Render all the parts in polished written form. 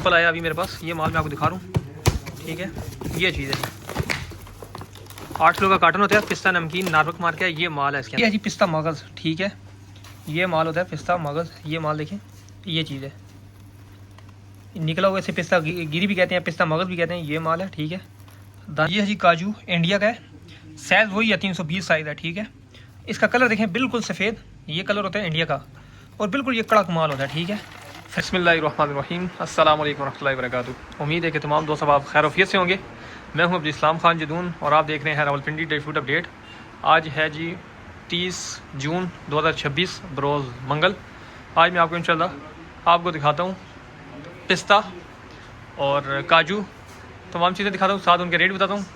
Sample आया अभी मेरे पास, ये माल मैं आपको दिखा रहा हूँ। ठीक है, ये चीज़ है 8 किलो का कार्टन होता है। पिस्ता नमकीन नार्मक मार के ये माल है इसके अंदर। ये जी पिस्ता मगज़, ठीक है, ये माल होता है पिस्ता मगज़। ये माल देखें, ये चीज़ है निकला हुआ, इसे पिस्ता गिरी भी कहते हैं, पिस्ता मगज़ भी कहते हैं। ये माल है, ठीक है। ये है जी काजू, इंडिया का है, साइज़ वही है 320 साइज़ है। ठीक है, इसका कलर देखें बिल्कुल सफ़ेद, ये कलर होता है इंडिया का, और बिल्कुल ये कड़क माल होता है। ठीक है। बिस्मिल्लाहिर्रहमानिर्रहीम, अस्सलाम वालेकुम रहमतुल्लाहि व बरकातुहू। उम्मीद है कि तमाम दोस्त आप खैर वफियत से होंगे। मैं हूं अब्दुल इस्लाम खान जदून और आप देख रहे हैं रावलपिंडी डेली फूड अपडेट। आज है जी 30 जून 2026 बरोज़ मंगल। आज मैं आपको इंशाल्लाह आपको दिखाता हूँ पिस्ता और काजू, तमाम चीज़ें दिखाता हूँ, साथ उनके रेट बताता हूँ।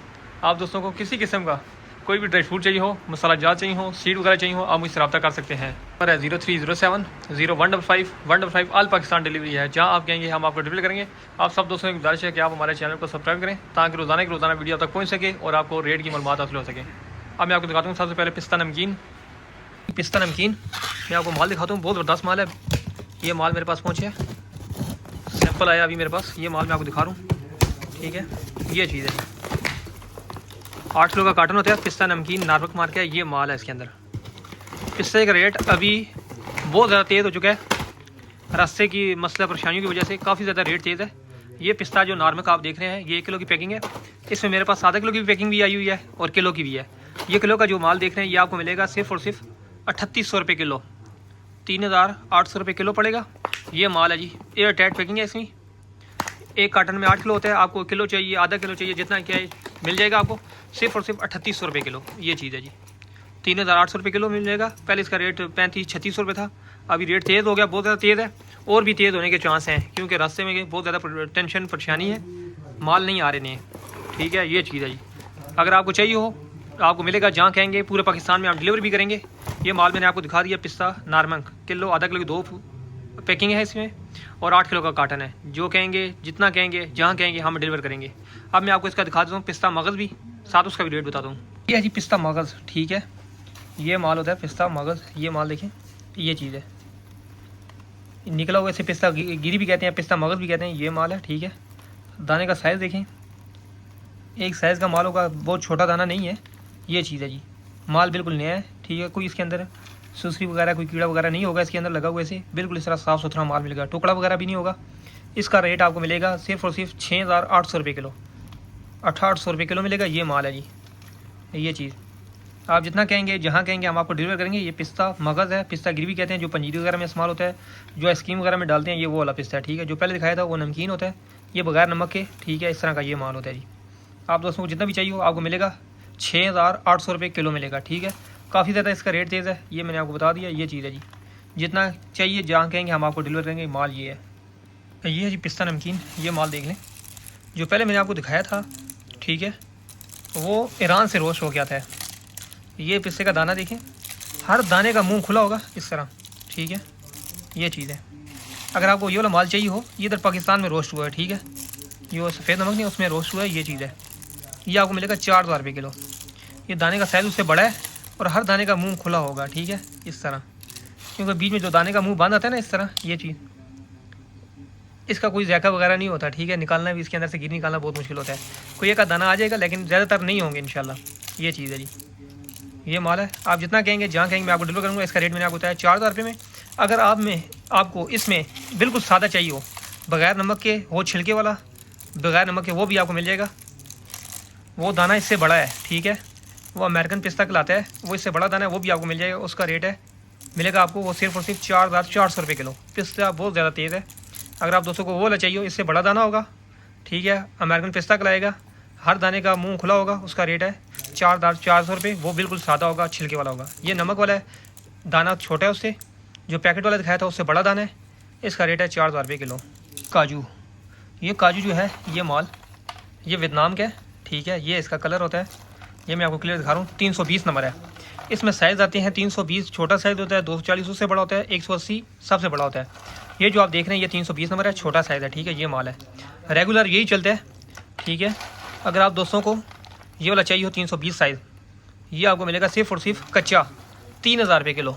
आप दोस्तों को किसी किस्म का कोई भी ड्राई फ्रूट चाहिए हो, मसाला जात चाहिए हो, सीड वगैरह चाहिए हो, आप मुझसे रब्ता कर सकते हैं। नंबर है 0307 0155 155। ऑल पाकिस्तान डिलीवरी है, जहाँ आप कहेंगे हम आपको डिलीवर करेंगे। आप सब दोस्तों की गुजारिश है कि आप हमारे चैनल को सब्सक्राइब करें ताकि रोज़ाना की रोज़ाना वीडियो तक पहुँच सके और आपको रेट की मालूमात हासिल हो सके। अब मैं आपको दिखाता हूँ सबसे पहले पिस्ता नमकीन। पिस्ता नमकीन मैं आपको माल दिखाता हूँ, बहुत ज़बरदस्त माल है। ये माल मेरे पास पहुँचे, सैंपल आया अभी मेरे पास, ये माल मैं आपको दिखा रहा हूँ। ठीक है, ये चीज़ है 8 किलो का कार्टन होता है। पिस्ता नमकीन नार्मक मार के ये माल है इसके अंदर। पिस्ते का रेट अभी बहुत ज़्यादा तेज़ हो चुका है, रास्ते की मसला परेशानियों की वजह से काफ़ी ज़्यादा रेट तेज़ है। ये पिस्ता जो नार्मक आप देख रहे हैं, ये 1 किलो की पैकिंग है। इसमें मेरे पास आधा किलो की पैकिंग भी आई हुई है और किलो की भी है। ये किलो का जो माल देख रहे हैं ये आपको मिलेगा सिर्फ़ और सिर्फ 3800 रुपये किलो, 3800 रुपये किलो पड़ेगा। ये माल है जी, एयर टाइट पैकिंग है इसमें। एक कार्टन में 8 किलो होता है, आपको किलो चाहिए, आधा किलो चाहिए, जितना क्या है मिल जाएगा आपको सिर्फ और सिर्फ 3800 रुपये किलो। ये चीज़ है जी, 3800 रुपये किलो मिल जाएगा। पहले इसका रेट 35-3600 रुपये था, अभी रेट तेज़ हो गया, बहुत ज़्यादा तेज़ है और भी तेज़ होने के चांस हैं क्योंकि रास्ते में बहुत ज़्यादा टेंशन परेशानी है, माल नहीं आ रहे नहीं। ठीक है, ये चीज़ है जी, अगर आपको चाहिए हो आपको मिलेगा, जहाँ कहेंगे पूरे पाकिस्तान में आप डिलीवरी भी करेंगे। ये माल मैंने आपको दिखा दिया, पिस्ता नार्मक किलो, आधा किलो की 2 पैकिंग है इसमें और 8 किलो का कार्टन है। जो कहेंगे, जितना कहेंगे, जहाँ कहेंगे हम डिलीवर करेंगे। अब मैं आपको इसका दिखा देता हूँ पिस्ता मगज़ भी, साथ उसका भी रेट बताता हूँ। ये है जी पिस्ता मगज़, ठीक है, ये माल होता है पिस्ता मगज़। ये माल देखें, ये चीज़ है निकला हुआ, इसे पिस्ता गिरी भी कहते हैं, पिस्ता मगज़ भी कहते हैं। ये माल है, ठीक है। दाने का साइज़ देखें, एक साइज़ का माल होगा, बहुत छोटा दाना नहीं है। ये चीज़ है जी, माल बिल्कुल नया है। ठीक है, कोई इसके अंदर सुसरी वगैरह, कोई कीड़ा वगैरह नहीं होगा इसके अंदर लगा हुआ, ऐसे बिल्कुल इस तरह साफ़ सुथरा माल मिलेगा, टुकड़ा वगैरह भी नहीं होगा। इसका रेट आपको मिलेगा सिर्फ और सिर्फ 6800 रुपये किलो, 6800 रुपये किलो मिलेगा। ये माल है जी, ये चीज़ आप जितना कहेंगे, जहाँ कहेंगे हम आपको डिलीवर करेंगे। ये पिस्ता मगज़ है, पिस्ता गिरी भी कहते हैं, जो पंजीरी वगैरह में इस्तेमाल होता है, जो आइसक्रीम वगैरह में डालते हैं, ये वो वाला पिस्ता है। ठीक है, जो पहले दिखाया था वो नमकीन होता है, ये बगैर नमक के। ठीक है, इस तरह का ये माल होता है जी। आप दोस्तों को जितना भी चाहिए हो आपको मिलेगा 6800 रुपये किलो मिलेगा। ठीक है, काफ़ी ज़्यादा इसका रेट तेज़ है, ये मैंने आपको बता दिया। ये चीज़ है जी, जितना चाहिए जहाँ कहेंगे हम आपको डिलीवर करेंगे। माल ये है जी पिस्ता नमकीन। ये माल देख लें, जो पहले मैंने आपको दिखाया था, ठीक है, वो ईरान से रोस्ट हो गया था। ये पिस्ते का दाना देखें, हर दाने का मुंह खुला होगा इस तरह। ठीक है, ये चीज़ है। अगर आपको ये वाला माल चाहिए हो, ये इधर पाकिस्तान में रोस्ट हुआ है। ठीक है, ये वो सफ़ेद नमक नहीं, उसमें रोस्ट हुआ है। ये चीज़ है, ये आपको मिलेगा 4000 रुपये किलो। ये दाने का साइज़ उससे बड़ा है और हर दाने का मुंह खुला होगा। ठीक है, इस तरह, क्योंकि बीच में जो दाने का मुंह बंद आता है ना, इस तरह, ये चीज़, इसका कोई जायका वगैरह नहीं होता। ठीक है, निकालना भी इसके अंदर से गिर निकालना बहुत मुश्किल होता है। कोई एक दाना आ जाएगा लेकिन ज़्यादातर नहीं होंगे इंशाल्लाह। ये चीज़ है जी, ये माल है। आप जितना कहेंगे, जहाँ कहेंगे मैं आपको डिलीवर करूँगा। इसका रेट मैंने आपको बताया 4000 रुपये में। अगर आपको इसमें बिल्कुल सादा चाहिए हो, बग़ैर नमक के, वो छिलके वाला बग़ैर नमक के, वो भी आपको मिल जाएगा। वो दाना इससे बड़ा है, ठीक है, वो अमेरिकन पिस्ता कहलाता है, वो इससे बड़ा दाना है, वो भी आपको मिल जाएगा। उसका रेट है मिलेगा आपको वो सिर्फ और सिर्फ 4400 रुपये किलो। पिस्ता बहुत ज़्यादा तेज़ है। अगर आप दोस्तों को वो वाला चाहिए हो, इससे बड़ा दाना होगा, ठीक है, अमेरिकन पिस्ता कहलाएगा, हर दाने का मुंह खुला होगा, उसका रेट है 4400 रुपये। वो बिल्कुल सादा होगा, छिलके वाला होगा। ये नमक वाला है, दाना छोटा है उससे, जो पैकेट वाला दिखाया था उससे बड़ा दाना है। इसका रेट है 4000 रुपये किलो। काजू, ये काजू जो है, ये माल ये वियतनाम का है। ठीक है, ये इसका कलर होता है, ये मैं आपको क्लियर दिखा रहा हूँ। 320 नंबर है। इसमें साइज़ आते हैं 320 छोटा साइज़ होता है, 240 उससे बड़ा होता है, 180 सबसे बड़ा होता है। ये जो आप देख रहे हैं ये 320 नंबर है, छोटा साइज़ है। ठीक है, ये माल है, रेगुलर यही चलता है। ठीक है, अगर आप दोस्तों को ये वाला चाहिए हो 320 साइज़, ये आपको मिलेगा सिर्फ और सिर्फ कच्चा 3000 रुपये किलो।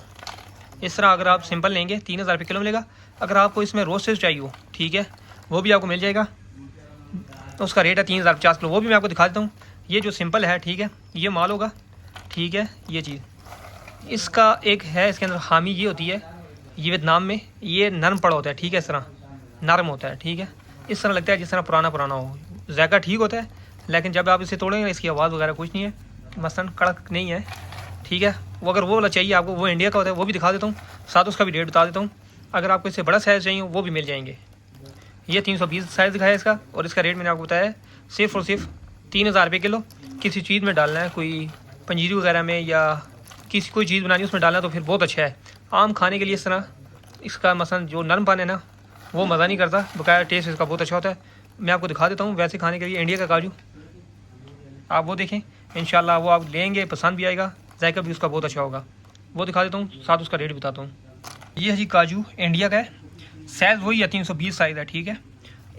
इस तरह अगर आप सिंपल लेंगे 3000 रुपये किलो मिलेगा। अगर आपको इसमें रोस्टेड चाहिए हो, ठीक है, वो भी आपको मिल जाएगा। तो उसका रेट है 3050 किलो, वो भी मैं आपको दिखा देता हूँ। ये जो सिंपल है, ठीक है, ये माल होगा, ठीक है। ये चीज़ इसका एक है, इसके अंदर खामी ये होती है, ये वियतनाम में ये नरम पड़ा होता है, ठीक है, इस तरह नरम होता है, ठीक है। इस तरह लगता है जिस तरह पुराना पुराना हो, जायका ठीक होता है, लेकिन जब आप इसे तोड़ेंगे इसकी आवाज़ वगैरह कुछ नहीं है, मसलन कड़क नहीं है, ठीक है। वो अगर वो वाला चाहिए आपको, वो इंडिया का होता है, वो भी दिखा देता हूँ, साथ उसका भी रेट बता देता हूँ। अगर आपको इससे बड़ा साइज़ चाहिए वो भी मिल जाएंगे। ये 320 साइज़ दिखाया इसका, और इसका रेट मैंने आपको बताया है सिर्फ और सिर्फ 3000 रुपये किलो। किसी चीज़ में डालना है, कोई पंजीरी वगैरह में या किसी कोई चीज़ बनानी है उसमें डालना है तो फिर बहुत अच्छा है। आम खाने के लिए इस तरह इसका मसलन जो नरम पान है ना, वो मज़ा नहीं करता, बकाया टेस्ट इसका बहुत अच्छा होता है। मैं आपको दिखा देता हूँ वैसे खाने के लिए इंडिया का काजू, आप वो देखें, इंशाल्लाह वो आप लेंगे, पसंद भी आएगा, जायका भी उसका बहुत अच्छा होगा। वो दिखा देता हूँ, साथ उसका रेट बताता हूँ। ये है जी काजू, इंडिया का है, साइज़ वही है 320 साइज़ है, ठीक है।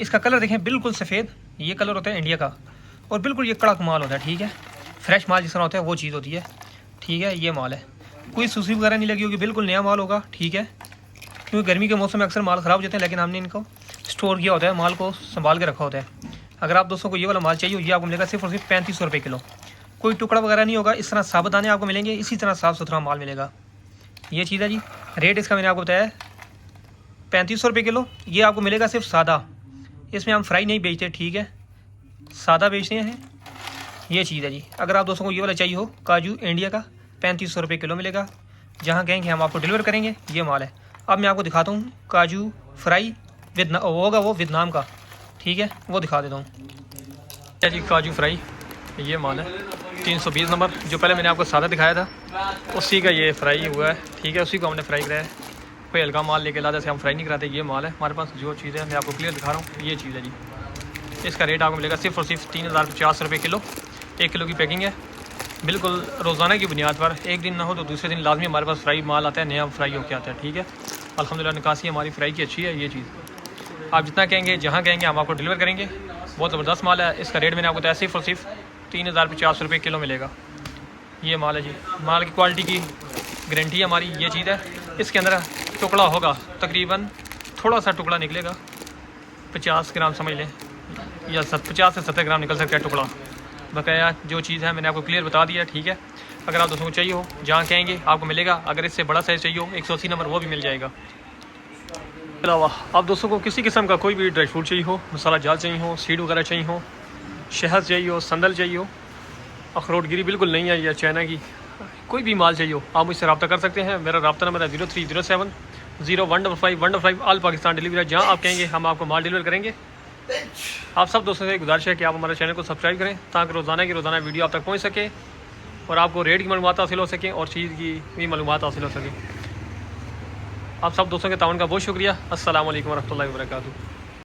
इसका कलर देखें, बिल्कुल सफ़ेद ये कलर होता है इंडिया का, और बिल्कुल ये कड़क माल होता है, ठीक है। फ्रेश माल जिस तरह होता है वो चीज़ होती है, ठीक है। ये माल है, कोई सूसी वगैरह नहीं लगी होगी, बिल्कुल नया माल होगा, ठीक है। क्योंकि गर्मी के मौसम में अक्सर माल ख़राब हो जाते हैं, लेकिन हमने इनको स्टोर किया होता है, माल को संभाल के रखा होता है। अगर आप दोस्तों को ये वाला माल चाहिए, ये आपको मिलेगा सिर्फ और सिर्फ 3500 रुपये किलो। कोई टुकड़ा वगैरह नहीं होगा, इस तरह साबुत दाने आपको मिलेंगे, इसी तरह साफ़ सुथरा माल मिलेगा। ये चीज़ है जी। रेट इसका मैंने आपको बताया 3500 रुपये किलो। ये आपको मिलेगा सिर्फ सादा, इसमें हम फ्राई नहीं बेचते, ठीक है, सादा बेचते हैं। ये चीज़ है जी। अगर आप दोस्तों को ये वाला चाहिए हो काजू इंडिया का, 3500 रुपये किलो मिलेगा, जहाँ कहेंगे हम आपको डिलीवर करेंगे। ये माल है। अब मैं आपको दिखाता हूँ काजू फ्राई वो होगा वो वियतनाम का, ठीक है, वो दिखा देता हूँ जी। काजू फ्राई ये माल है 320 नंबर, जो पहले मैंने आपको सादा दिखाया था उसी का ये फ्राई हुआ है, ठीक है, उसी को हमने फ्राई कराया है। कोई हल्का माल लेके लाते से हम फ्राई नहीं कराते। ये माल है हमारे पास, जो चीज़ है मैं आपको क्लियर दिखा रहा हूँ, ये चीज़ है जी। इसका रेट आपको मिलेगा सिर्फ और सिर्फ 3050 रुपये किलो। 1 किलो की पैकिंग है, बिल्कुल रोज़ाना की बुनियाद पर, एक दिन ना हो तो दूसरे दिन लाजमी हमारे पास फ्राई माल आता है, नया फ्राई होकर आता है, ठीक है। अल्हम्दुलिल्लाह निकासी हमारी फ्राई की अच्छी है। ये चीज़ आप जितना कहेंगे, जहाँ कहेंगे हम आपको डिलीवर करेंगे। बहुत ज़बरदस्त माल है। इसका रेट मैंने आपको बताया सिर्फ और सिर्फ 3050 रुपये किलो मिलेगा। ये माल है जी। माल की क्वालिटी की गारंटी है हमारी। ये चीज़ है, इसके अंदर टुकड़ा होगा, तकरीबन थोड़ा सा टुकड़ा निकलेगा, 50 ग्राम समझ लें, या 50 से 70 ग्राम निकल सकता है टुकड़ा। बकाया जो चीज़ है मैंने आपको क्लियर बता दिया, ठीक है। अगर आप दोस्तों को चाहिए हो, जहाँ कहेंगे आपको मिलेगा। अगर इससे बड़ा साइज़ चाहिए हो 180 नंबर, वो भी मिल जाएगा। अलावा आप दोस्तों को किसी किस्म का कोई भी ड्राई फ्रूट चाहिए हो, मसाला जाल चाहिए हो, सीड वगैरह चाहिए हो, शहद चाहिए हो, संदल चाहिए हो, अखरोट गिरी बिल्कुल नहीं है या चाइना की, कोई भी माल चाहिए हो, आप मुझसे रब्ता कर सकते हैं। मेरा रब्ता नंबर है 0307 0155 ऑल पाकिस्तान डिलीवरी। जहाँ आप कहेंगे हम आपको माल डिलीवर करेंगे। आप सब दोस्तों से गुजारिश है कि आप हमारे चैनल को सब्सक्राइब करें, ताकि रोज़ाना की रोज़ाना वीडियो आप तक पहुँच सके और आपको रेट की मालूमात हासिल हो सके और चीज़ की भी मालूमात हासिल हो सके। आप सब दोस्तों के ताउन का बहुत शुक्रिया। अस्सलाम वालेकुम रहमतुल्लाहि व बरकातुहू।